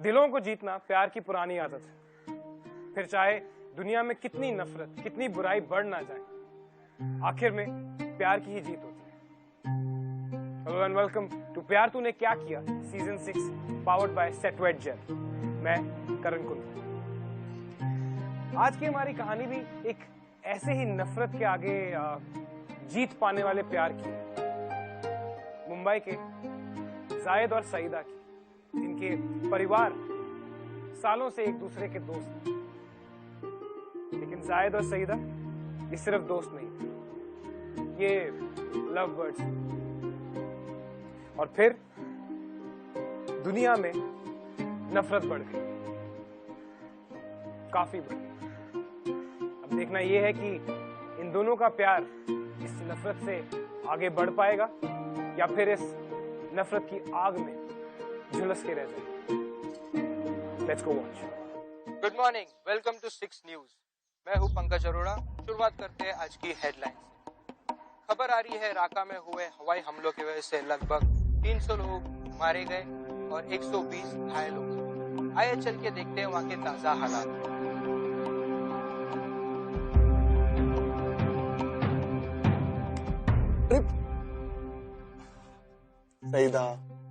दिलों को जीतना प्यार की पुरानी आदत है। फिर चाहे दुनिया में कितनी नफरत, कितनी बुराई बढ़ ना जाए, आखिर में प्यार की ही जीत होती है। हेलो एंड वेलकम टू प्यार Tune Kya Kiya season 6 powered by set wet gel. मैं करण कुंद्रा। आज की हमारी कहानी भी एक ऐसे ही नफरत के आगे जीत पाने वाले प्यार की है। मुंबई के जायद और सईदा की, जिनके परिवार सालों से एक दूसरे के दोस्त हैं। लेकिन जायद और सईदा ये सिर्फ दोस्त नहीं, ये लव बर्ड्स। और फिर दुनिया में नफरत बढ़ गई, काफी बढ़ गई। अब देखना यह है कि इन दोनों का प्यार इस नफरत से आगे बढ़ पाएगा या फिर इस नफरत की आग में झुलस के रह जाएगा। Let's go watch. Good morning, welcome to 6 news. मैं हूं पंकज अरोड़ा। शुरुआत करते हैं आज की हेडलाइन से। खबर आ रही है राका में हुए हवाई हमलों की वजह से लगभग 300 लोग मारे गए और 120 घायल हो गए। आइए चल के देखते हैं वहां के ताजा हालात। सईदा,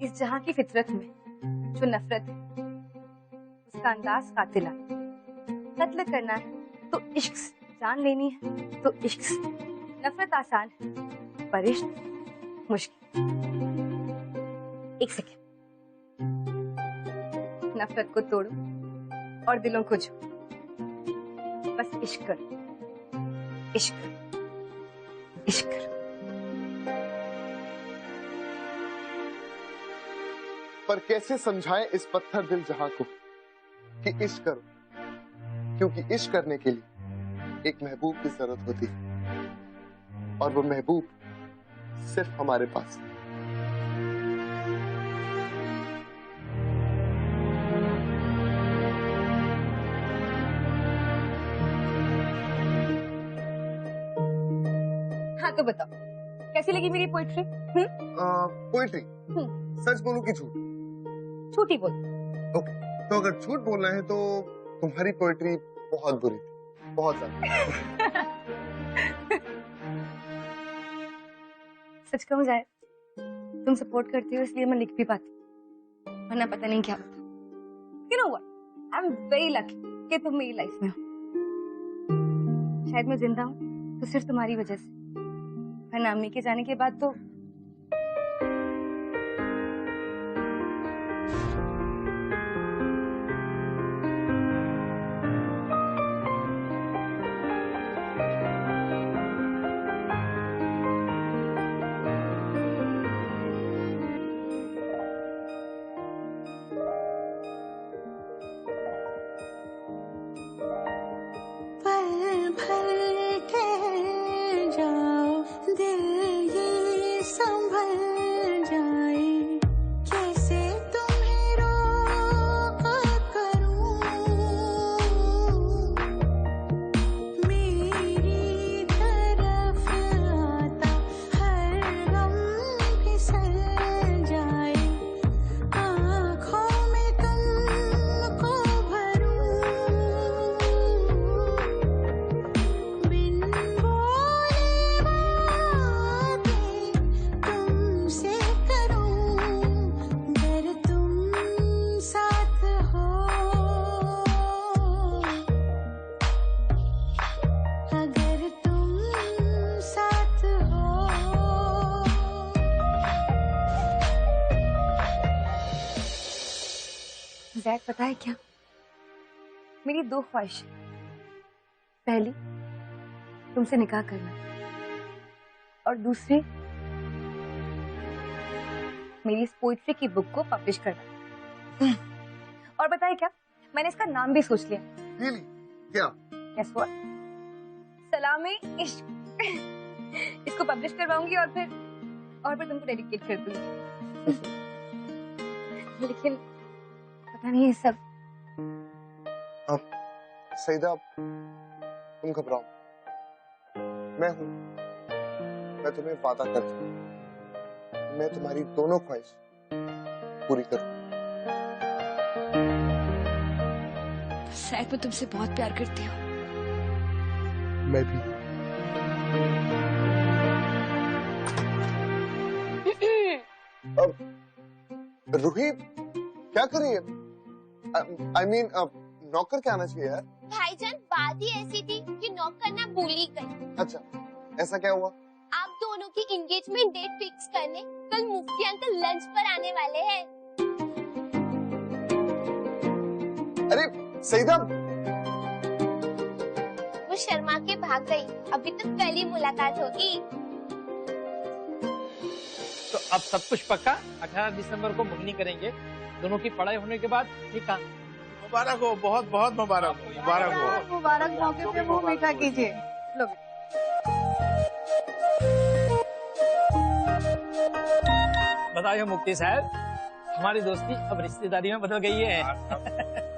इस जहां की फितरत में जो नफरत है उसका अंदाज कातिलाना। कत्ल करना है तो इश्क से, जान लेनी है तो इश्क से। नफरत आसान है पर इश्क मुश्किल। एक सेकेंड, नफरत को तोड़ो और दिलों को छू। बस इश्क करो, इश्क करो, इश्क करो। पर कैसे समझाएं इस पत्थर दिल जहां को कि इश्क करो, क्योंकि इश्क करने के लिए एक महबूब की जरूरत होती है और वो महबूब सिर्फ हमारे पास है। हाँ तो बताओ, कैसी लगी मेरी पोइट्री? पोइट्री? सच बोलूं कि झूठ? झूठ ही बोल। ओके, तो अगर झूठ बोलना है तो तुम्हारी पोइट्री बहुत बुरी थी, बहुत ज्यादा। सच कहूं जाए, तुम सपोर्ट करती हो इसलिए मैं लिख भी पाती, वरना पता नहीं क्या होता। You know what? I'm very lucky कि तुम मेरी लाइफ में हो। शायद मैं जिंदा हूँ तो सिर्फ तुम्हारी वजह से, वरना अम्मी के जाने के बाद तो जैक, पता है क्या, मेरी 2 ख्वाहिशें। पहली, तुमसे निकाह करना, और दूसरी, मेरी इस पोइट्री की बुक को पब्लिश करना। और बताए क्या, मैंने इसका नाम भी सोच लिया। Really? क्या? Guess what? सलामे इश्क। इसको पब्लिश करवाऊंगी और फिर तुमको डेडिकेट कर दूंगी। लेकिन पता नहीं ये सब। अब सईदा, तुम घबराओ, मैं हूं। मैं तुम्हें वादा करता हूं, मैं तुम्हारी दोनों ख्वाहिश पूरी करूं। शायद मैं तुमसे बहुत प्यार करती हूँ। मैं भी। रूही क्या कर रही है? I mean, नौकर क्या आना चाहिए यार? भाईजान बात ही ऐसी थी कि नॉक करना भूल ही गई। अच्छा, ऐसा क्या हुआ? आप दोनों की एंगेजमेंट डेट फिक्स करने कल मुफ्ती अंकल लंच पर आने वाले हैं। अरे सईदा, वो शर्मा के भाग गई, अभी तक पहली मुलाकात होगी। तो अब सब कुछ पक्का, 18 दिसंबर को मंगनी करेंगे। दोनों की पढ़ाई होने के बाद निकाह। मुबारक हो, बहुत बहुत मुबारक हो, मुबारक हो। मुबारक मौके पे मुंह मीठा कीजिए। लो बताइए मुफ्ती साहब, हमारी दोस्ती अब रिश्तेदारी में बदल गई है।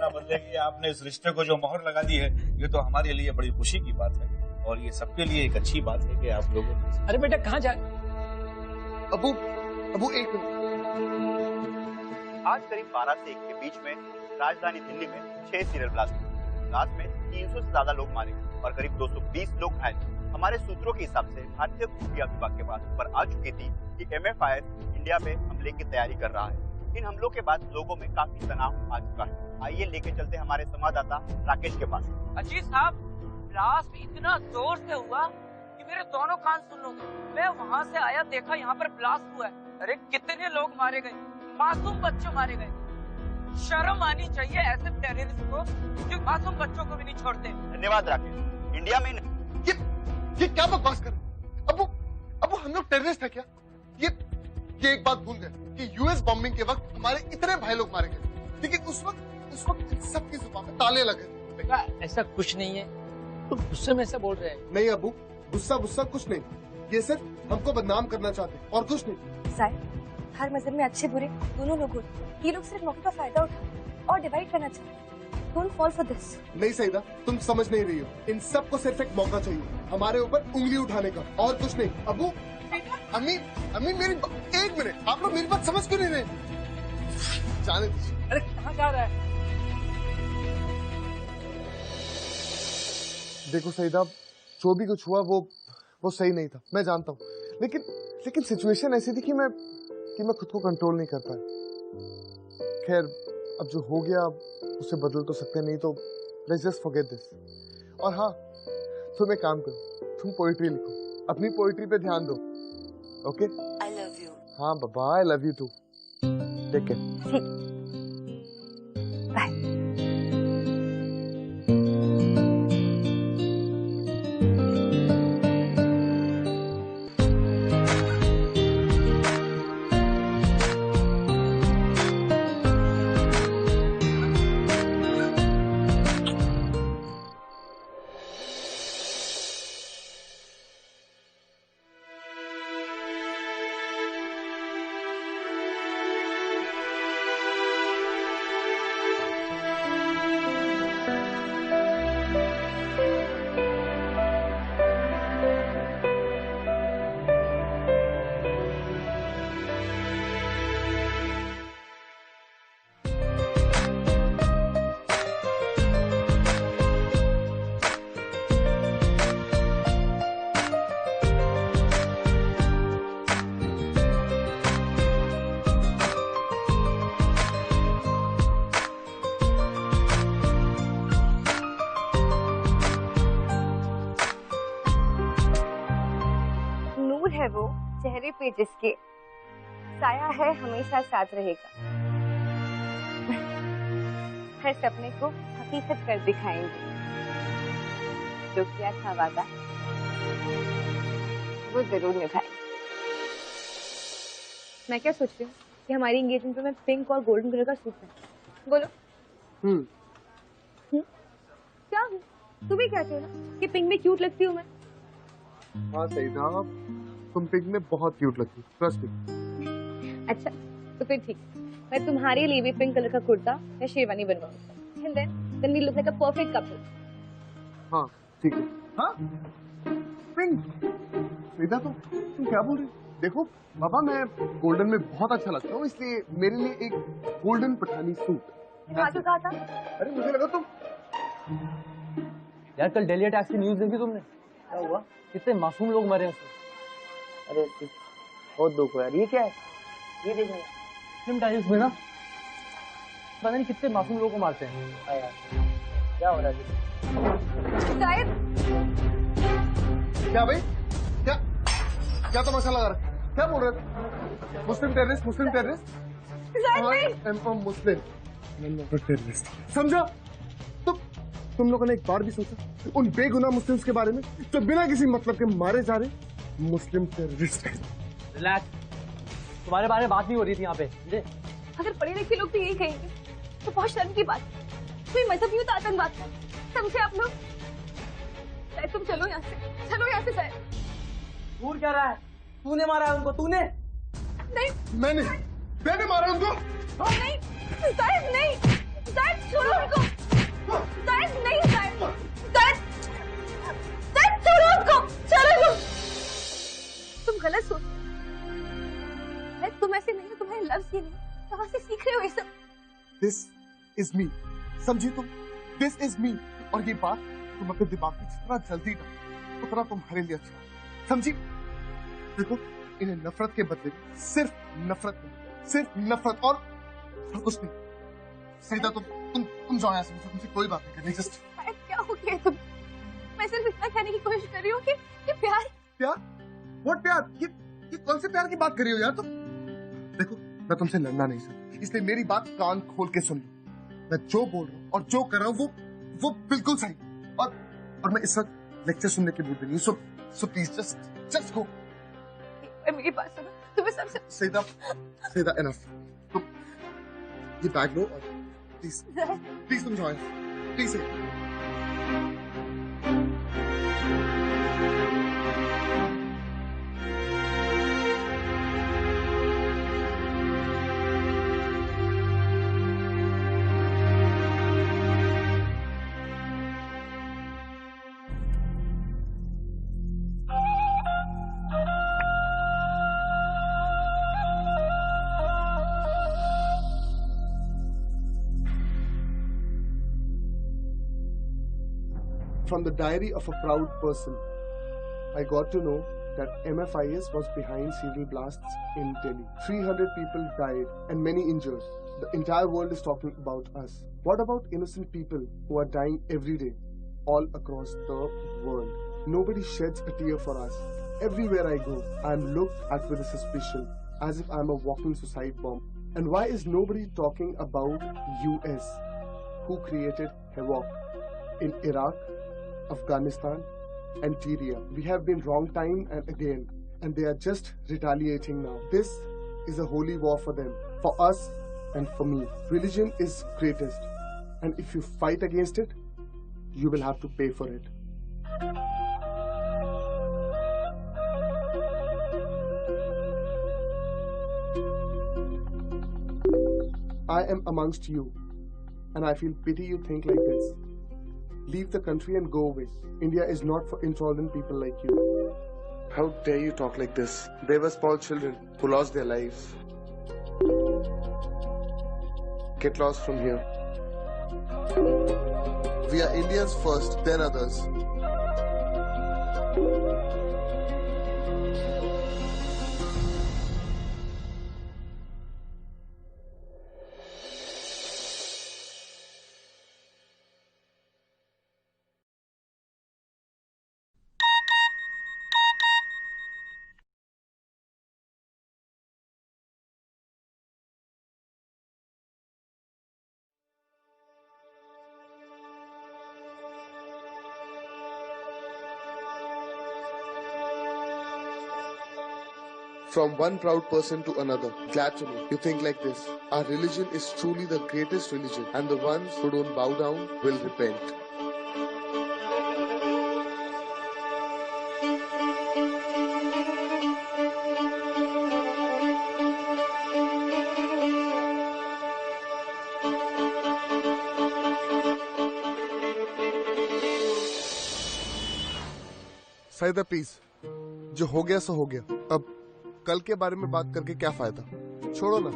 बदलेगी, आपने इस रिश्ते को जो मोहर लगा दी है, ये तो हमारे लिए बड़ी खुशी की बात है और ये सबके लिए एक अच्छी बात है कि आप लोगों ने। अरे बेटा कहाँ जाए? अबू एक मिनट। आज करीब 12 से 1 के बीच में राजधानी दिल्ली में 6 सीरियल ब्लास्ट हुए। ब्लास्ट में 300 से ज्यादा लोग मारे गए और करीब 220 लोग घायल। हमारे सूत्रों के हिसाब से भारतीय खुफिया विभाग के पास पर आ चुकी थी कि MI5 इंडिया में हमले की तैयारी कर रहा है। इन हमलों के बाद लोगों में काफी तनाव आ चुका है। आइए लेके चलते हमारे संवाददाता राकेश के पास। अजीत साहब, ब्लास्ट इतना जोर से हुआ कि मेरे दोनों कान सुन लोगे। मैं वहाँ से आया, देखा यहाँ पर ब्लास्ट हुआ है। अरे कितने लोग मारे गए, मासूम बच्चे मारे गए। शर्म आनी चाहिए ऐसे टेररिस्ट को जो मासूम बच्चों को भी नहीं छोड़ते। धन्यवाद राकेश। इंडिया में ये क्या बकवास कर? अबू हम लोग टेररिस्ट है क्या? ये एक बात भूल गए कि यूएस बॉम्बिंग के वक्त हमारे इतने भाई लोग मारे गए, लेकिन उस वक्त इन सबकी जुबान में ताले लगे। बेटा ऐसा कुछ नहीं है, तुम गुस्से में ऐसा बोल रहे हैं। नहीं अबू, गुस्सा कुछ नहीं, ये सिर्फ हमको बदनाम करना चाहते हैं और कुछ नहीं। शायद हर मजहब में अच्छे बुरे दोनों लोग होते हैं। ये लोग सिर्फ मौके का फायदा उठा और डिवाइड करना चाहते हैं। Don't fall for this. नहीं सईदा, तुम समझ नहीं रही हो। इन सबको सिर्फ एक मौका चाहिए हमारे ऊपर उंगली उठाने का, और कुछ नहीं। अबू, अम्मी मेरी एक मिनट, आप लोग मेरी बात समझ क्यों नहीं रहे? जाने दीजिए। अरे कहाँ जा रहा है? देखो सईदा, जो भी कुछ हुआ वो सही नहीं था, मैं जानता हूँ, लेकिन सिचुएशन ऐसी थी कि मैं खुद को कंट्रोल नहीं कर पाया। खैर, अब जो हो गया उसे बदल तो सकते नहीं, तो लेट्स जस्ट फॉरगेट दिस। और हाँ, तुम एक काम करो, तुम पोइट्री लिखो, अपनी पोइट्री पे ध्यान दो। ओके? I love you. हाँ बाबा, I love you too. Take care. Bye. है वो चेहरे पे जिसके साया है हमेशा साथ रहेगा। हर सपने को हकीकत कर दिखाएंगे। जो किया था वादा वो जरूर निभाएंगे। मैं क्या सोच रही हूँ कि हमारी एंगेजमेंट पे मैं पिंक और गोल्डन कलर का सूट पहनूं। बोलो। क्या हूँ? तुम्हें क्या कहना कि पिंक में क्यूट लगती हूँ मैं? हाँ सही था, तुम पिंक में बहुत क्यूट लगती, ट्रस्ट मी। अच्छा तो फिर ठीक, मैं तुम्हारे लिए भी पिंक कलर का कुर्ता या sherwani बनवाऊंगी। And then we look like a perfect couple. हाँ ठीक है। हाँ पिंक सीधा, तो तुम क्या बोल रही? देखो बाबा, मैं गोल्डन में बहुत अच्छा लगता हूँ, इसलिए मेरे लिए एक गोल्डन पठानी सूट। हाँ तो कहा था। अरे मुझे लगा तुम यार कल दिल्ली अटैक की न्यूज़ देखी तुमने? क्या हुआ? कितने मासूम लोग मरे उसमें। अरे बहुत दुख हुआ यार। ये क्या है? ये देखो फिल्म टाइल्स में ना पता नहीं कितने मासूम लोगों को मारते हैं। यार क्या हो रहा है? जाहिद, क्या भाई? क्या तमाशा लगा रहा है? क्या बोल रहे थे? मुस्लिम टेररिस्ट, मुस्लिम टेररिस्ट। मुस्लिम टेररिस्ट समझा? तुम लोगों ने एक बार भी सोचा उन बेगुनाह मुस्लिम्स के बारे में जो बिना किसी मतलब के मारे जा रहे मुस्लिम टेररिस्ट? रिलैक्स, तुम्हारे बारे में बात नहीं हो रही थी यहाँ पे। अगर पढ़े लिखे लोग भी यही कहेंगे तो बहुत शर्म की बात है। कोई मजहब नहीं होता आतंकवाद का, समझे आप लोग? शायद तुम चलो यहाँ से, चलो यहाँ से शायद। दूर क्या रहा है? तूने मारा है उनको? तूने? नहीं, मैंने मारा उनको। नहीं शायद, नहीं शायद, छोड़ो उनको। शायद नहीं, शायद छोड़ो उनको, चलो तुम गलत सोच। तुम ऐसे नहीं हो, तुम्हारे लफ्ज़ ये नहीं, कहाँ से सीख रहे हो ये सब? This is me, समझी तुम? This is me, और ये बात तुम अपने दिमाग में जितना जल्दी डालो उतना तुम्हारे लिए अच्छा, समझी? देखो, इन्हें नफरत के बदले सिर्फ नफरत और कुछ नहीं। सीधा तुम जाओ यहाँ से, मुझे तुमसे कोई बात नहीं करनी। जस्ट क्या हो गया तुम? मैं सिर्फ इतना कहने की कोशिश कर रही हूँ कि प्यार। व्हाट प्यार? ये कौन से प्यार की बात कर रही हो यार तुम? देखो, मैं तुमसे लड़ना नहीं चाहता, इसलिए मेरी बात कान खोल के सुन लो। मैं जो बोल रहा हूँ और जो कर रहा हूँ वो बिल्कुल सही। और मैं इस वक्त लेक्चर सुनने की मूड में नहीं हूँ, सो प्लीज जस्ट गो। मेरी बात सुनो, तुम्हें सबसे सीधा इनफ। तुम ये बैग लो और प्लीज तुम जाओ, please. From the diary of a proud person, I got to know that MFIS was behind serial blasts in Delhi. 300 people died and many injured. The entire world is talking about us. What about innocent people who are dying every day all across the world? Nobody sheds a tear for us. Everywhere I go, I am looked at with a suspicion, as if I am a walking suicide bomb. And why is nobody talking about US, who created havoc in Iraq, Afghanistan and Syria? We have been wrong time and again, and they are just retaliating now. This is a holy war for them, for us and for me. Religion is greatest, and if you fight against it, you will have to pay for it. I am amongst you, and I feel pity you think like this. Leave the country and go away. India is not for intolerant people like you. How dare you talk like this? They were small children who lost their lives. Get lost from here. We are Indians first, then others. From one proud person to another. Glad to know you think like this. Our religion is truly the greatest religion, and the ones who don't bow down will repent. Saida please, जो हो गया सो हो गया। अब कल के बारे में बात करके क्या फायदा? छोड़ो ना।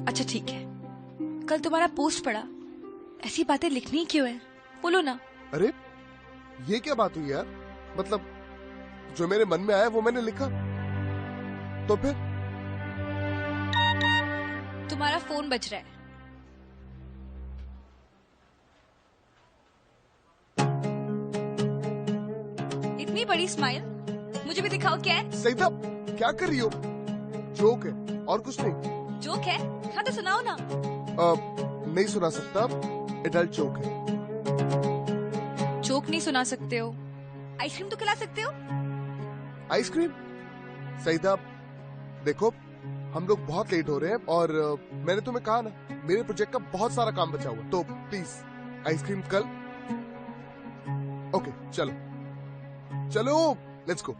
अच्छा ठीक है, कल तुम्हारा पोस्ट पढ़ा, ऐसी बातें लिखनी क्यों है? बोलो ना। अरे ये क्या बात हुई यार? मतलब जो मेरे मन में आया वो मैंने लिखा, तो फिर? तुम्हारा फोन बज रहा है। इतनी बड़ी स्माइल, मुझे भी दिखाओ क्या है। सईदा क्या कर रही हो? जोक है और कुछ नहीं। जोक है? हाँ तो सुनाओ ना। नहीं सुना सकता, एडल्ट जोक है। जोक नहीं सुना सकते हो, आइसक्रीम तो खिला सकते हो। आइसक्रीम? सईदा देखो, हम लोग बहुत लेट हो रहे हैं और मैंने तुम्हें कहा ना, मेरे प्रोजेक्ट का बहुत सारा काम बचा हुआ, तो प्लीज आइसक्रीम कल। ओके चलो चलो, लेट्स गो।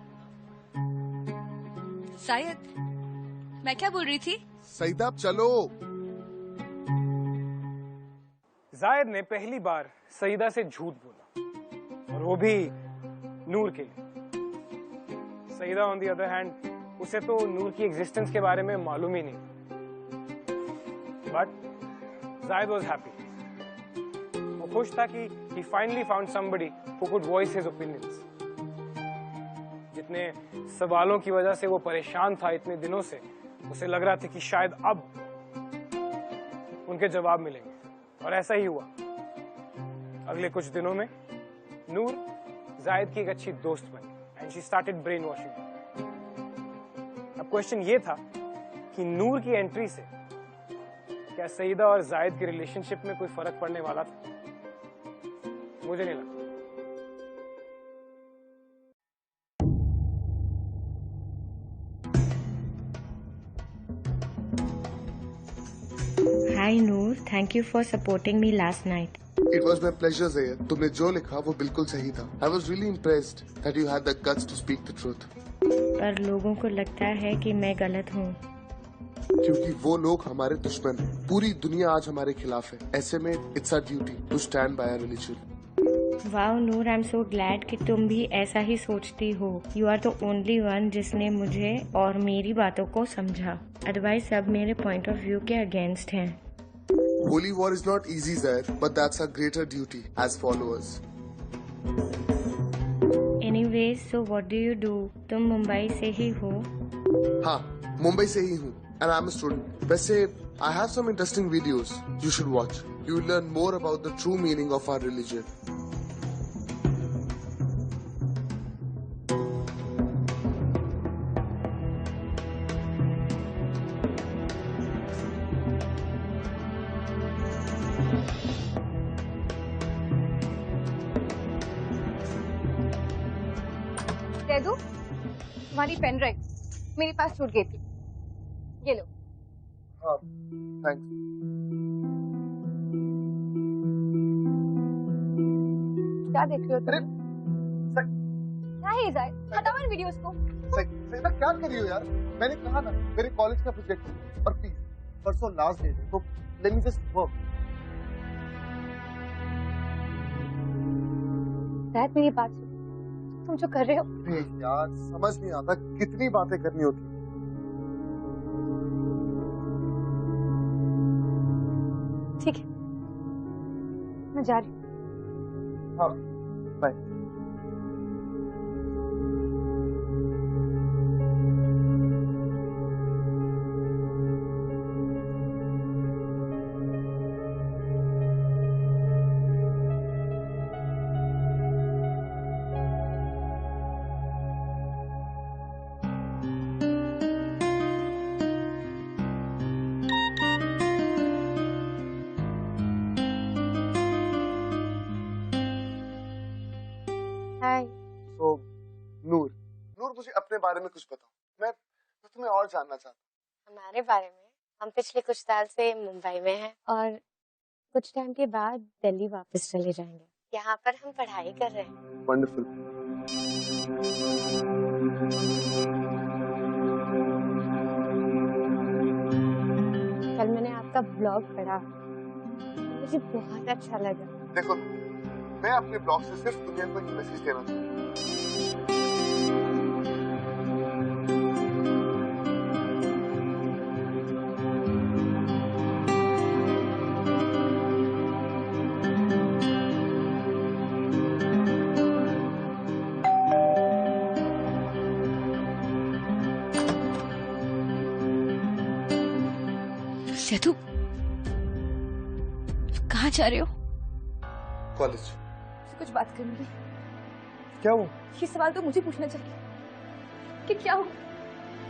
शायद मैं क्या बोल रही थी? सईदा चलो। जायद ने पहली बार सईदा से झूठ बोला, और वो भी नूर के लिए। Saeeda on the other hand, उसे तो नूर की एग्जिस्टेंस के बारे में मालूम ही नहीं, बट जायद वाज हैप्पी। वो खुश था कि he finally found somebody who could voice his opinions। जितने सवालों की वजह से वो परेशान था इतने दिनों से, उसे लग रहा था कि शायद अब उनके जवाब मिलेंगे, और ऐसा ही हुआ। अगले कुछ दिनों में नूर जायद की एक अच्छी दोस्त बनी, and she started brain washing. अब क्वेश्चन ये था कि नूर की एंट्री से क्या सईदा और जायद के रिलेशनशिप में कोई फर्क पड़ने वाला था? मुझे नहीं लगता। Hi Noor, thank you for supporting me last night. It was my pleasure, Zayed. तुमने जो लिखा वो बिल्कुल सही था। I was really impressed that you had the guts to speak the truth. पर लोगों को लगता है कि मैं गलत हूँ। क्योंकि वो लोग हमारे दुश्मन हैं। पूरी दुनिया आज हमारे खिलाफ है। ऐसे में it's our duty to stand by our religion. Wow Noor, I am so glad कि तुम भी ऐसा ही सोचती हो। You are the only one जिसने मुझे और मेरी बातों को समझा। अदरवाइज सब मेरे पॉइंट ऑफ व्यू के अगेंस्ट हैं। Holy war is not easy, Zayed, but that's our greater duty as followers. Anyways, so what do you do? तुम मुंबई से ही हो? हाँ, मुंबई से ही हूँ, and I'm a student. वैसे I have some interesting videos you should watch. You will learn more about the true meaning of our religion. दे दूं? तुम्हारी pen drive मेरे पास छूट गई थी, ये लो। हाँ, थैंक्स। क्या देख रहे हो तुम? क्या है जायद? हटाओ इन वीडियोस को। सईदा क्या कर रही हो यार? मैंने कहा ना, मेरे कॉलेज का प्रोजेक्ट है, और प्लीज परसों लास्ट डे है, तो लेट मी जस्ट वर्क। जायद मेरी बात सुनो, तुम जो कर रहे हो। यार समझ नहीं आता कितनी बातें करनी होती। ठीक है, मैं जा रही हूँ। हाँ, बाय। तो नूर, मुझे अपने बारे में कुछ बताओ। मैं तुम्हें और जानना चाहता हूँ। हमारे बारे में, हम पिछले कुछ साल से मुंबई में हैं और कुछ टाइम के बाद दिल्ली वापस चले जाएंगे। यहाँ पर हम पढ़ाई कर रहे हैं। वंडरफुल। कल मैंने आपका ब्लॉग पढ़ा, मुझे बहुत अच्छा लगा। देखो, मैं अपने ब्लॉग से सिर्फ दुनिया को एक मैसेज देना चाहता हूँ। सेतु, कहाँ जा रहे हो? कॉलेज। कुछ बात करनी है। क्या हुआ? ये सवाल तो मुझे पूछना चाहिए कि क्या हो,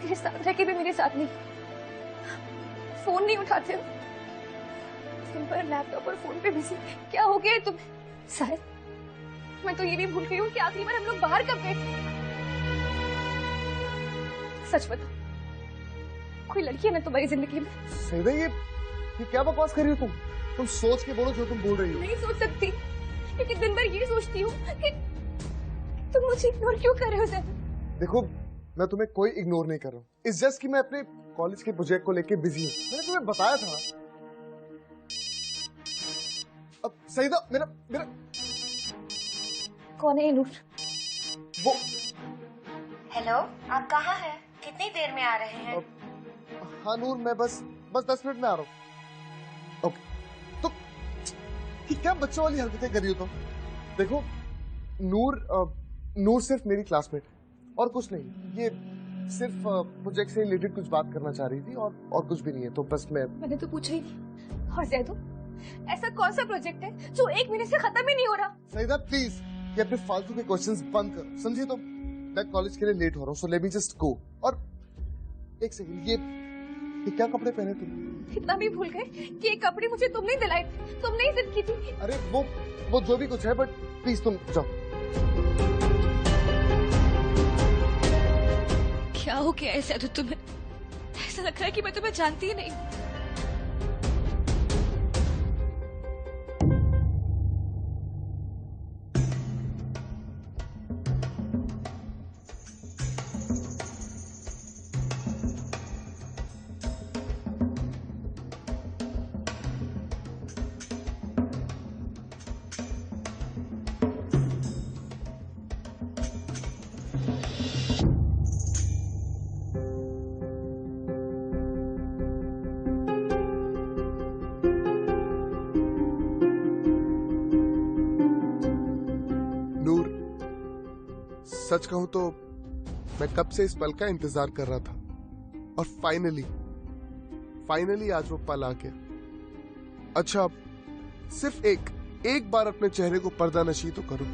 तेरे साथ रह के भी मेरे साथ नहीं, फोन नहीं उठाते हो, दिन भर लैपटॉप और फोन पे बिजी, क्या हो गया है तुम्हें? शायद मैं तो ये भी भूल गई हूँ कि आखिरी बार हम लोग बाहर कब गए थे। सच बताओ, कोई लड़की है ना तुम्हारी जिंदगी में? सही ये क्या बकवास कर रही हो तुम? तुम सोच के बोलो जो तुम बोल रही हो। नहीं सोच सकती, क्योंकि दिन भर ये सोचती हूँ कि तुम मुझे इग्नोर क्यों कर रहे हो ज़ैद? देखो, मैं तुम्हें कोई इग्नोर नहीं कर रहा हूँ। इट्स जस्ट कि मैं अपने कॉलेज के प्रोजेक्ट को लेके बिजी हूँ। मैंने तुम्हें बताया था। अब सईदा, मेरा कौन है ये नूर? वो हेलो, आप कहाँ हैं? कितनी देर में आ रहे हैं? हाँ नूर, मैं बस 10 मिनट में आ रहा हूँ। ओके। तो क्या बच्चों वाली हरकतें कर रही हो तुम? देखो नूर सिर्फ मेरी क्लासमेट है और कुछ नहीं। ये सिर्फ प्रोजेक्ट से रिलेटेड कुछ बात करना चाह रही थी और कुछ भी नहीं है। तो बस मैंने तो पूछा ही नहीं। और ज़ैदो, ऐसा कौन सा प्रोजेक्ट है जो 1 महीने से खत्म ही नहीं हो रहा? सईदा प्लीज, ये अपने फालतू के क्वेश्चंस बंद करो, समझी? तो मैं कॉलेज के लिए लेट हो रहा हूँ, so let me just go. और एक सेकंड, ये क्या कपड़े पहने तुम? इतना भी भूल गए कि ये कपड़े मुझे तुमने ही दिलाए थे, तुमने ही जिद की थी। अरे वो जो भी कुछ है, बट प्लीज तुम जाओ। क्या हो गया ऐसा? तो तुम्हें ऐसा लग रहा है कि मैं तुम्हें जानती ही नहीं। सच कहूं तो मैं कब से इस पल का इंतजार कर रहा था और फाइनली आज वो पल आ गया। अच्छा, सिर्फ एक बार अपने चेहरे को पर्दा नशी तो करो।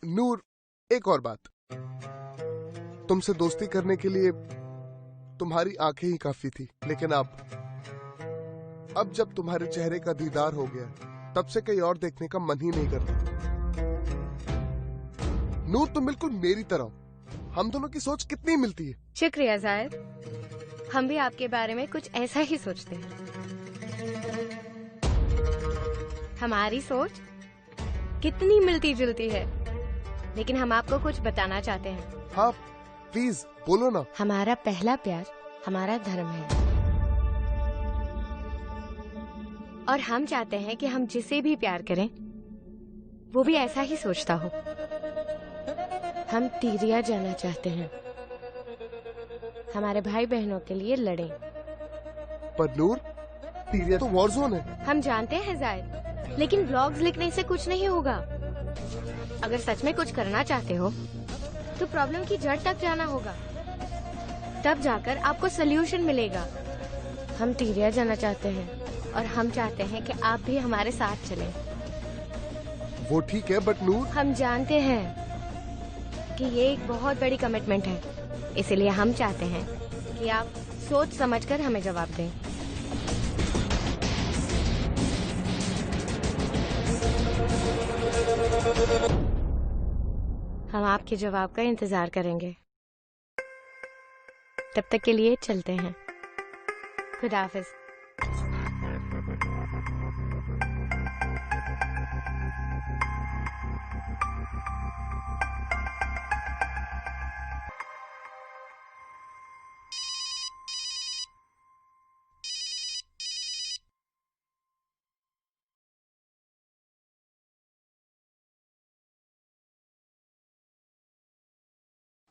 नूर, एक और बात, तुमसे दोस्ती करने के लिए तुम्हारी आंखें ही काफी थी, लेकिन अब जब तुम्हारे चेहरे का दीदार हो गया, तब से कहीं और देखने का मन ही नहीं करता। नूर, तुम बिल्कुल मेरी तरह हो। हम दोनों की सोच कितनी मिलती है। शुक्रिया जाहिद, हम भी आपके बारे में कुछ ऐसा ही सोचते हैं। हमारी सोच कितनी मिलती जुलती है, लेकिन हम आपको कुछ बताना चाहते हैं। हाँ प्लीज बोलो ना। हमारा पहला प्यार हमारा धर्म है, और हम चाहते हैं कि हम जिसे भी प्यार करें वो भी ऐसा ही सोचता हो। हम तीरिया जाना चाहते हैं, हमारे भाई बहनों के लिए लड़ें। पर नूर, तीरिया तो वॉर जोन है। हम जानते हैं जाहिद, लेकिन ब्लॉग्स लिखने से कुछ नहीं होगा। अगर सच में कुछ करना चाहते हो तो प्रॉब्लम की जड़ तक जाना होगा, तब जाकर आपको सल्यूशन मिलेगा। हम तीरिया जाना चाहते हैं और हम चाहते हैं कि आप भी हमारे साथ चलें। वो ठीक है, बट नूर, हम जानते हैं कि ये एक बहुत बड़ी कमिटमेंट है, इसलिए हम चाहते हैं कि आप सोच समझकर हमें जवाब दें। हम आपके जवाब का इंतजार करेंगे। तब तक के लिए चलते हैं। खुदा हाफिज।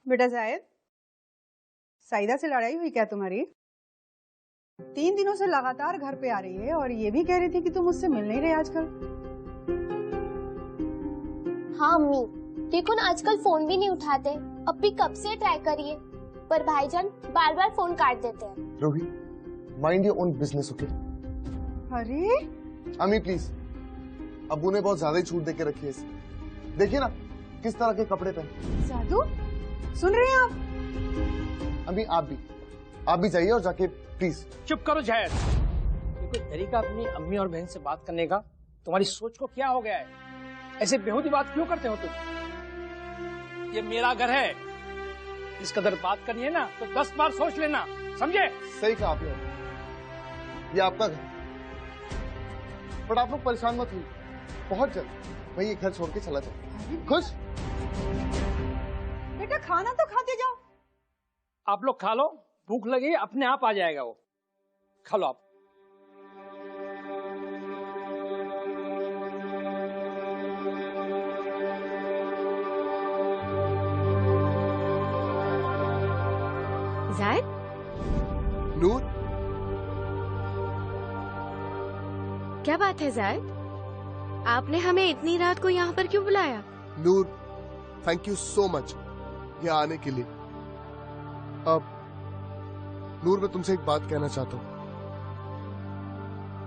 बेटा जायद, साइदा से लड़ाई हुई क्या तुम्हारी? 3 दिनों से लगातार घर पे आ रही है और ये भी कह रही थी कि तुम मुझसे मिल नहीं रहे आजकल। हाँ अम्मी, देखो ना आजकल फोन भी नहीं उठाते। अब भी कब से ट्राई करिए, पर भाईजान बार बार फोन काट देते हैं। रोही, mind your own business, okay? अरे अम्मी प्लीज, अब्बू ने बहुत ज्यादा ही छूट देके रखी है इसे। देखिए ना किस तरह के कपड़े पहने। जादू, सुन रहे हैं आप? अम्मी आप भी जाइए और जाके प्लीज। चुप करो जायद। ये कोई तरीका अपनी अम्मी और बहन से बात करने का? तुम्हारी सोच को क्या हो गया है? ऐसे बेहूदी बात क्यों करते हो तुम? ये मेरा घर है, इस कदर बात करनी है ना तो 10 बार सोच लेना, समझे? सही कहा आपने, ये आपका घर, बट आप लोग परेशान मत हुई, बहुत जल्द मैं ये घर छोड़ के चला जाऊँ। खुश? बेटा खाना तो खाते जाओ। आप लोग खा लो, भूख लगी अपने आप आ जाएगा वो। खा लो आप। जायद, नूर, क्या बात है जायद? आपने हमें इतनी रात को यहाँ पर क्यों बुलाया? नूर, थैंक यू सो मच यहाँ आने के लिए। अब नूर, मैं तुमसे एक बात कहना चाहता हूँ।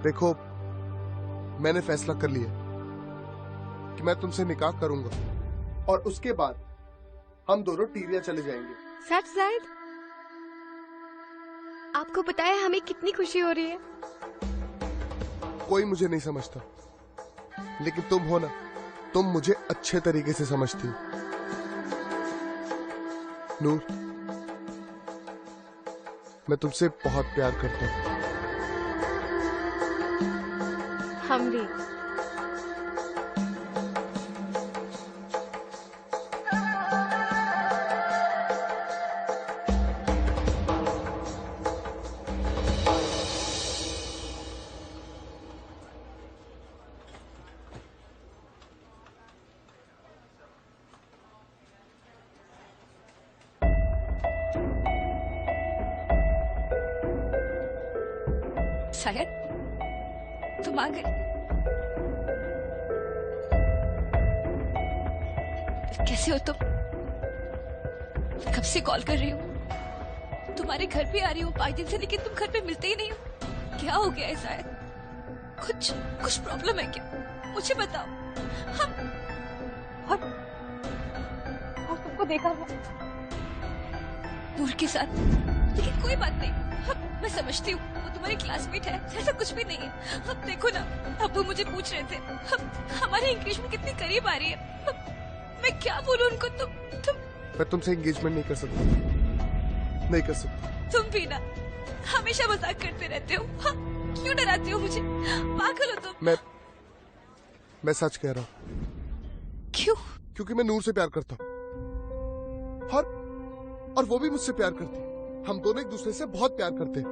देखो, मैंने फैसला कर लिया कि मैं तुमसे निकाह करूंगा और उसके बाद हम दोनों टीरिया चले जाएंगे। सच जायद? आपको पता है हमें कितनी खुशी हो रही है। कोई मुझे नहीं समझता, लेकिन तुम हो ना, तुम मुझे अच्छे तरीके से समझती हो। नूर, मैं तुमसे बहुत प्यार करता हूँ। हम भी। शायद तुम आ गए। कैसे हो तुम? कब से कॉल कर रही हूँ, तुम्हारे घर पे आ रही हूँ 5 दिन से, लेकिन तुम घर पे मिलते ही नहीं हो। क्या हो गया है शायद? कुछ प्रॉब्लम है क्या? मुझे बताओ। हम और तुमको देखा वो नूर के साथ, लेकिन कोई बात नहीं, मैं समझती हूँ वो तुम्हारी क्लासमेट है, ऐसा कुछ भी नहीं है। अब देखो ना, अब्बू मुझे पूछ रहे थे हमारी एंगेजमेंट कितनी करीब आ रही है। मैं क्या बोलूं उनको? तुम मैं तुमसे एंगेजमेंट नहीं कर सकता, नहीं कर सकता। तुम भी ना हमेशा मजाक करते रहते हो। क्यों डराते हो मुझे? पागल हो तुम। मैं सच कह रहा हूँ। क्यों? क्योंकि मैं नूर से प्यार करता हूँ और वो भी मुझसे प्यार करती है। हम दोनों एक दूसरे से बहुत प्यार करते हैं।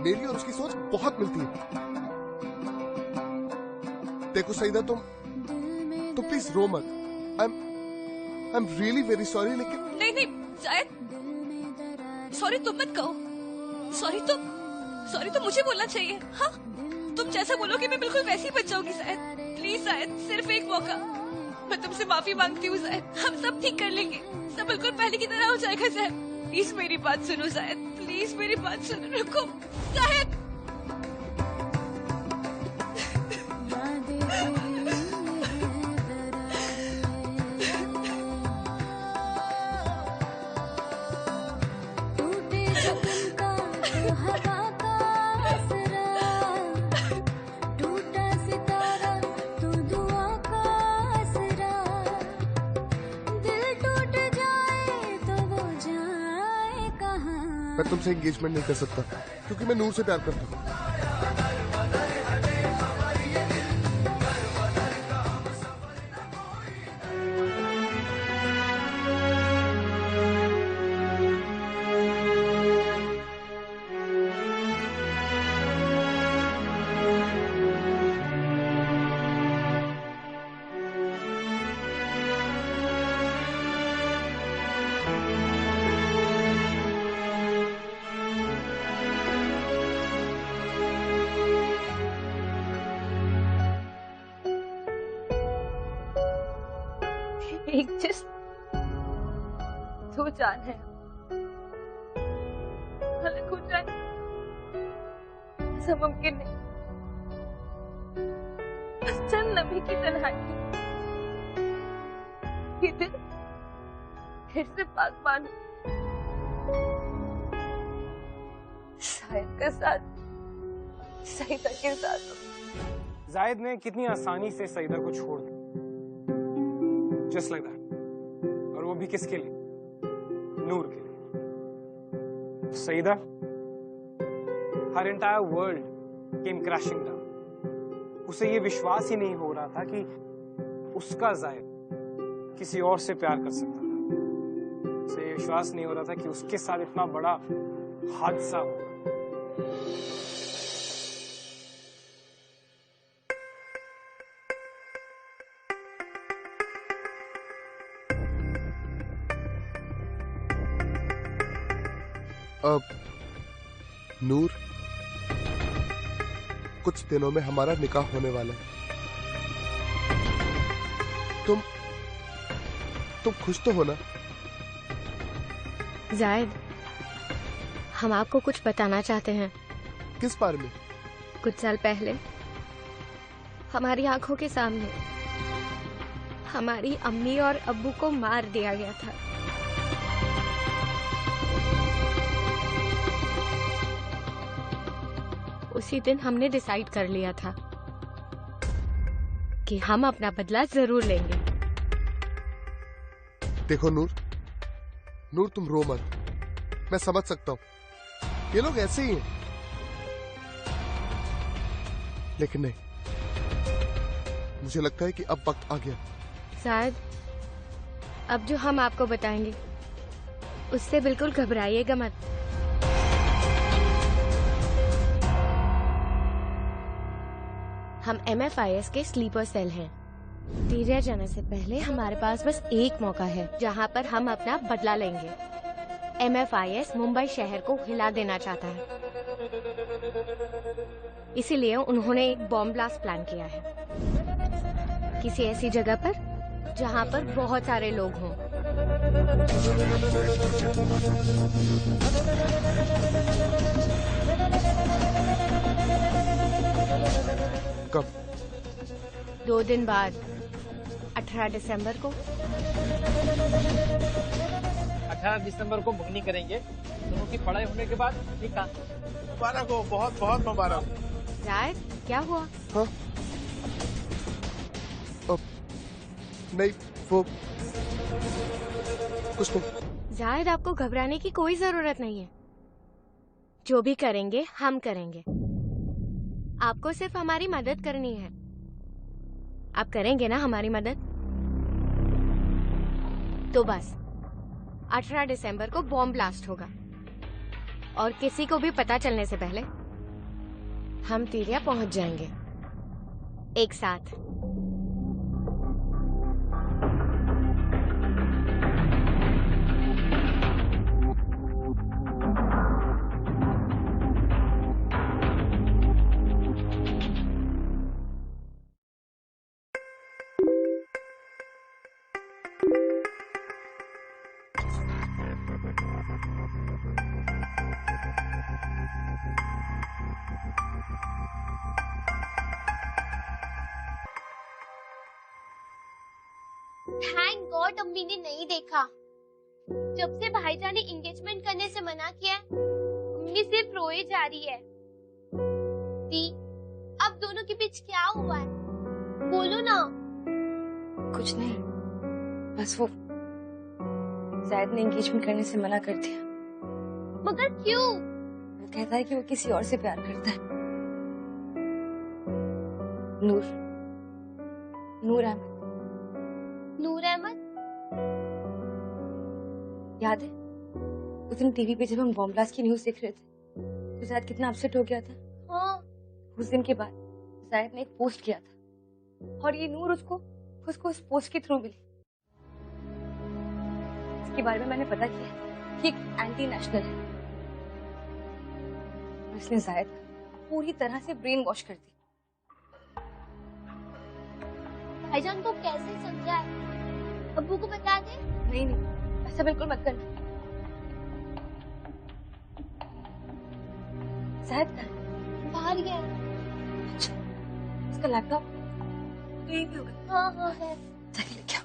मेरी और उसकी सोच बहुत मिलती है। देखो सईदा, तुम प्लीज रो मत। I am really very sorry, लेकिन नहीं जायद, सॉरी तुम मत कहो। सॉरी तो मुझे बोलना चाहिए। हाँ, तुम जैसा बोलोगे मैं बिल्कुल वैसे ही बच जाऊंगी शायद। प्लीज शायद, सिर्फ एक मौका, मैं तुमसे माफी मांगती हूँ शायद। हम सब ठीक कर लेंगे, सब बिल्कुल पहले की तरह हो जाएगा शायद। प्लीज मेरी बात सुनो शायद, प्लीज मेरी बात सुनो। रुको शायद। मैं तुमसे एंगेजमेंट नहीं कर सकता क्योंकि मैं नूर से प्यार करता हूँ। एक जिस्म, दो जान है, अलग हो जाए ऐसा मुमकिन नहीं। बस चंद लम्हे की तन्हाई, ये दिल फिर से पागबान शायद के साथ, सईदा के साथ। जायद ने कितनी आसानी से सईदा को छोड़ दिया, जस्ट लाइक दैट, और वो भी किसके लिए? नूर के लिए। सईदा, हर एंटायर वर्ल्ड केम क्रैशिंग डाउन। उसे ये विश्वास ही नहीं हो रहा था कि उसका जायद किसी और से प्यार कर सकता था। उसे ये विश्वास नहीं हो रहा था कि उसके साथ इतना बड़ा हादसा होगा। अब नूर, कुछ दिनों में हमारा निकाह होने वाला है। तुम खुश तो हो ना? जायद, हम आपको कुछ बताना चाहते हैं। किस बारे में? कुछ साल पहले हमारी आंखों के सामने हमारी अम्मी और अब्बू को मार दिया गया था। उसी दिन हमने डिसाइड कर लिया था कि हम अपना बदला जरूर लेंगे। देखो नूर, तुम रो मत। मैं समझ सकता हूँ, ये लोग ऐसे ही हैं। लेकिन नहीं, मुझे लगता है कि अब वक्त आ गया। शायद अब जो हम आपको बताएंगे उससे बिल्कुल घबराइएगा मत। हम MFIS के स्लीपर सेल हैं। तीरिया जाने से पहले हमारे पास बस एक मौका है जहां पर हम अपना बदला लेंगे। MFIS मुंबई शहर को हिला देना चाहता है, इसीलिए उन्होंने एक बॉम्ब ब्लास्ट प्लान किया है किसी ऐसी जगह पर जहां पर बहुत सारे लोग हों। कब? 2 दिन बाद, 18 दिसंबर को। 18 दिसंबर को मुगनी करेंगे। दोनों की पढ़ाई होने के बाद निकाह। मुबारक हो, बहुत बहुत मुबारक। जायद, क्या हुआ? हाँ? नहीं, वो कुछ नहीं। जायद, आपको घबराने की कोई जरूरत नहीं है। जो भी करेंगे हम करेंगे। आपको सिर्फ हमारी मदद करनी है। आप करेंगे ना हमारी मदद? तो बस 18 दिसंबर को बॉम्ब ब्लास्ट होगा और किसी को भी पता चलने से पहले हम तीरिया पहुंच जाएंगे एक साथ। थैंक गॉड अम्मी ने नहीं देखा। जब से भाईजान ने एंगेजमेंट करने से मना किया है, अम्मी सिर्फ रोए जा रही है। दी, अब दोनों के बीच क्या हुआ है? बोलो ना। कुछ नहीं, बस वो जायद ने एंगेजमेंट करने से मना कर दिया। मगर क्यों? वो कहता है कि वो किसी और से प्यार करता है। नूर अहमद। नूर अहमद? याद है उस दिन टीवी पे जब हम बॉम्ब ब्लास्ट की न्यूज देख रहे थे तो जायद कितना अपसेट हो गया था। हाँ। उस दिन के बाद जायद ने एक पोस्ट किया था और ये नूर उसको उस पोस्ट के थ्रू मिली। इसके बारे में मैंने पता किया कि एक एंटी नेशनल है और इसने जायद पूरी तरह से ब्रेन वॉश कर दी। भाईजान को कैसे समझाए? अब्बू को बता दे। नहीं नहीं, ऐसा बिल्कुल मत करना। शायद बाहर गया। अच्छा, इसका लैपटॉप तो यही भी होगा। हाँ हाँ है। जाके लेके आओ।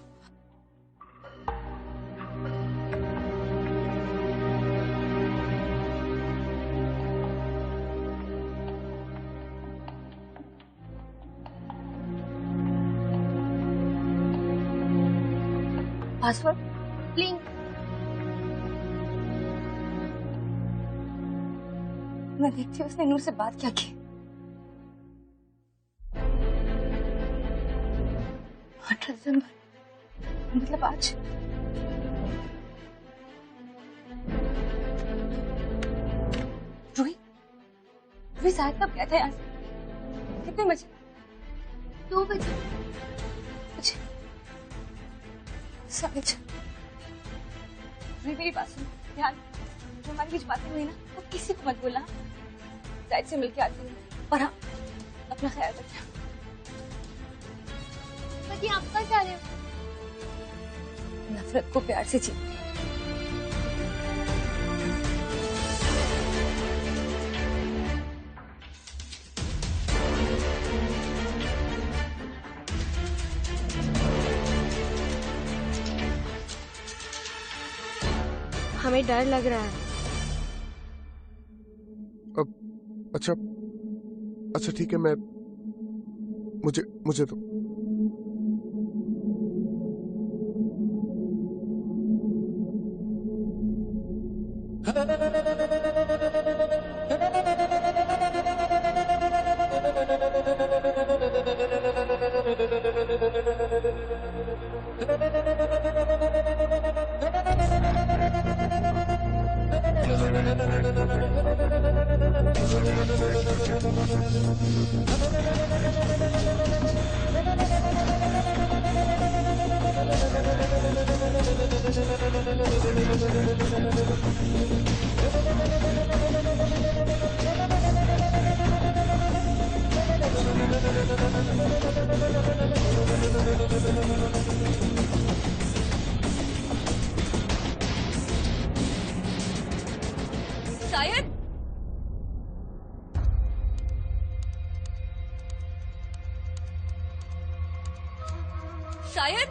Password link. मैं देखती हूँ उसने नूर से बात क्या की। 8 दिसंबर, मतलब आज। रूही, रूही शायद कब गया था यहाँ से? कितने बजे? 2 बजे। समझ। मेरी बात सुन, ध्यान। जो हमारी बीच बातें हुई ना, वो किसी को मत बोलना। जायद से मिलके आती हूँ, और हाँ, अपना ख्याल रखना। पति आप कहाँ जा रहे हो? नफरत को प्यार से जी। हमें डर लग रहा है। अच्छा अच्छा ठीक है, मैं मुझे तो शायद शायद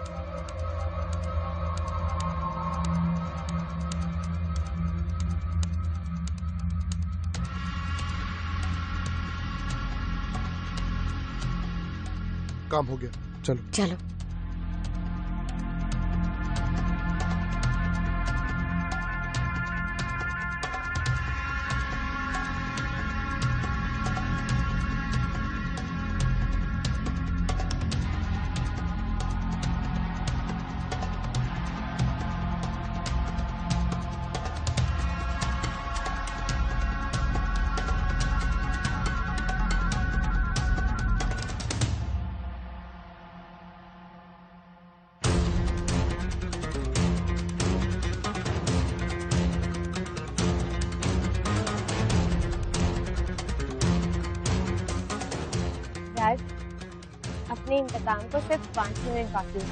काम हो गया, चलो चलो। राज, अपने इंतकाम को सिर्फ 5 मिनट बाकी है।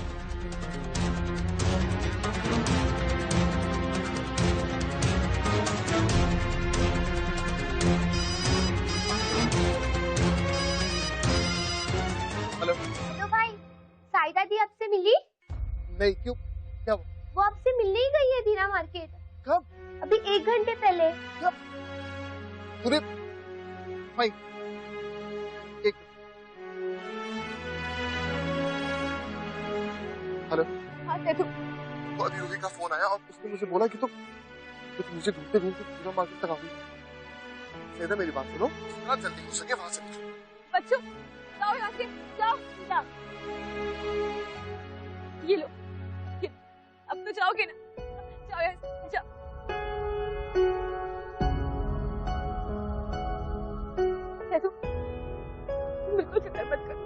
हेलो। हेलो भाई, साइदा दी आपसे मिली? नहीं, क्यों, क्या हुआ? वो आपसे मिलने ही गई है दीना मार्केट। कब? अभी 1 घंटे पहले। तूने भाई एक हेलो। हाँ देखो, तो अभी रूही का फोन आया और उसने मुझे बोला कि तुम मुझे ढूंढते ढूंढते पूरा मार्केट तक आ गई। सैदा मेरी बात सुनो, जितना जल्दी हो सके वहां से निकलो। बच्चों जाओ यहाँ से, जाओ जाओ। ये लो, ये अब तो जाओगे ना, जाओ यहाँ से, जाओ। बिल्कुल फिक्र मत करो,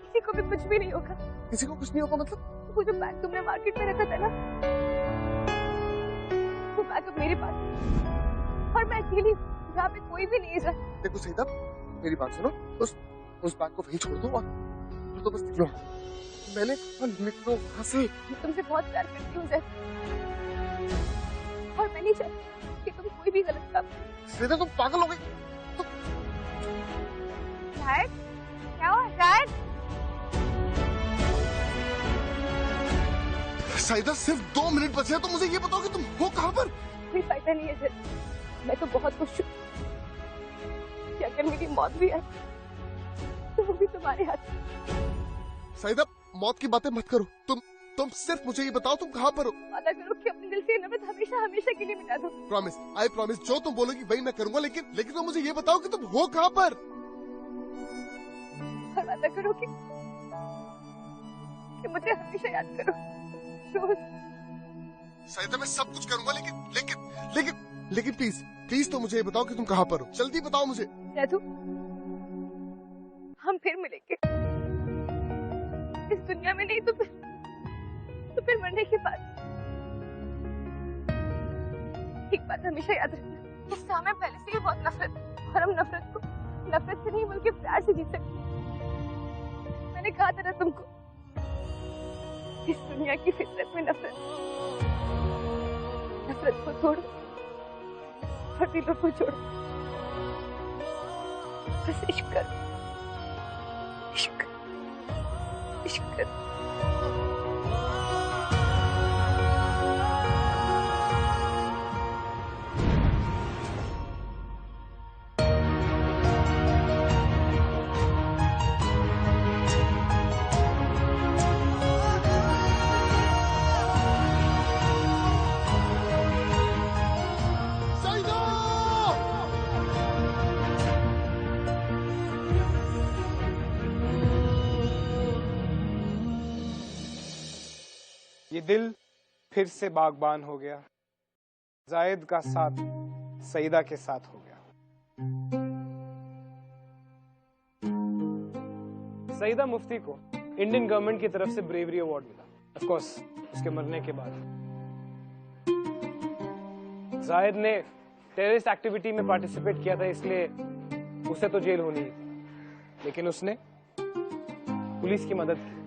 किसी को भी कुछ भी नहीं होगा। किसी को कुछ नहीं होगा मतलब? वो जो बैग तुमने मार्केट में रखा था ना, वो बैग अब मेरे पास है और मैं अकेली हूँ, यहाँ पे कोई भी नहीं है। देखो सैदा, मेरी बात सुनो, उस बैग को वहीं छोड़ दो और तो बस निकलो। मैंने कहा निकलो वहाँ से। मैं तुमसे बहुत प्यार करती हूँ जैद, और मैं नहीं चाहती कि तुम कोई भी गलत काम करो। सईदा तुम पागल हो गई। शायद क्या हुआ शायद? सईदा सिर्फ 2 मिनट बचे हैं, तो मुझे ये बताओ कि तुम हो कहाँ पर? कोई फायदा नहीं है जैद, मैं तो बहुत खुश हूँ कि अगर मेरी मौत भी आई तो वो भी तुम्हारे हाथ में। सईदा मौत की बातें मत करो, तुम सिर्फ मुझे ये बताओ तुम कहाँ पर हो। वादा करो कि अपने दिल से नफरत हमेशा हमेशा के लिए मिटा दो। प्रॉमिस, आई प्रॉमिस, जो तुम बोलोगी वही मैं करूंगा, लेकिन तुम मुझे ये बताओ कि तुम हो कहाँ पर। और वादा करो कि मुझे हमेशा याद करो रोज। सईदा मैं सब कुछ करूंगा, लेकिन प्लीज तो मुझे ये बताओ कि तुम कहाँ पर हो। जल्दी बताओ मुझे। जैदू, हम फिर मिलेंगे, इस दुनिया में नहीं तो फिर मरने के बाद। एक बात हमेशा याद रखना, इससे हमें पहले से ही बहुत नफरत है, और हम नफरत को नफरत से नहीं बल्कि प्यार से जीत सकते हैं। मैंने कहा था ना तुमको, इस दुनिया की फितरत में नफरत को छोड़ो और दिलों को जोड़ो। बस इश्क करो, इश्क करो। ये दिल फिर से बागबान हो गया, जायद का साथ सईदा के साथ हो गया। सईदा मुफ्ती को इंडियन गवर्नमेंट की तरफ से ब्रेवरी अवार्ड मिला, ऑफ कोर्स उसके मरने के बाद। जायद ने टेररिस्ट एक्टिविटी में पार्टिसिपेट किया था, इसलिए उसे तो जेल होनी ही थी, लेकिन उसने पुलिस की मदद की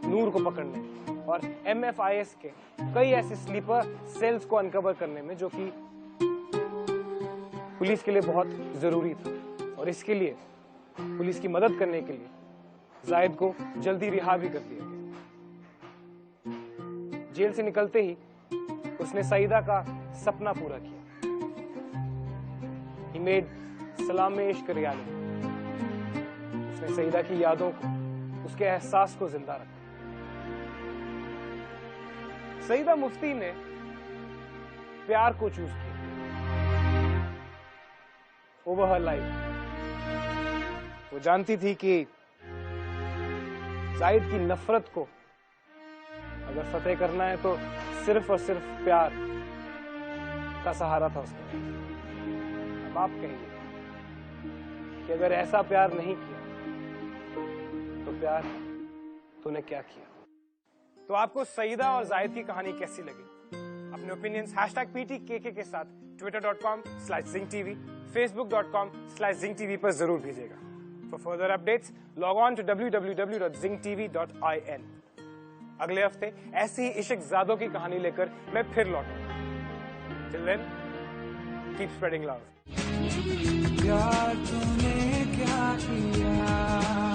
नूर को पकड़ने और MFIS के कई ऐसे स्लीपर सेल्स को अनकवर करने में, जो कि पुलिस के लिए बहुत जरूरी था। और इसके लिए पुलिस की मदद करने के लिए जायद को जल्दी रिहा भी कर दिया गया। जेल से निकलते ही उसने सईदा का सपना पूरा किया। He made सलामे इश्क रियलिटी। उसने सईदा की यादों को, उसके एहसास को जिंदा रखा। सईदा मुफ्ती ने प्यार को चूज किया ओवर हर लाइफ। वो जानती थी कि जायद की नफरत को अगर फतेह करना है तो सिर्फ और सिर्फ प्यार का सहारा था उसके पास। अब आप कहिए कि अगर ऐसा प्यार नहीं किया तो प्यार तूने क्या किया? तो आपको सईदा और जायद की कहानी कैसी लगी? अपने ओपिनियंस #PTKK के साथ twitter.com/ZingTV, facebook.com/ZingTV पर जरूर भेजिएगा। For further updates, log on to www.zingtv.in। अगले हफ्ते ऐसी ही इश्क ज़ादों की कहानी लेकर मैं फिर लौटूंगा। Till then, keep spreading love। यार तूने क्या किया?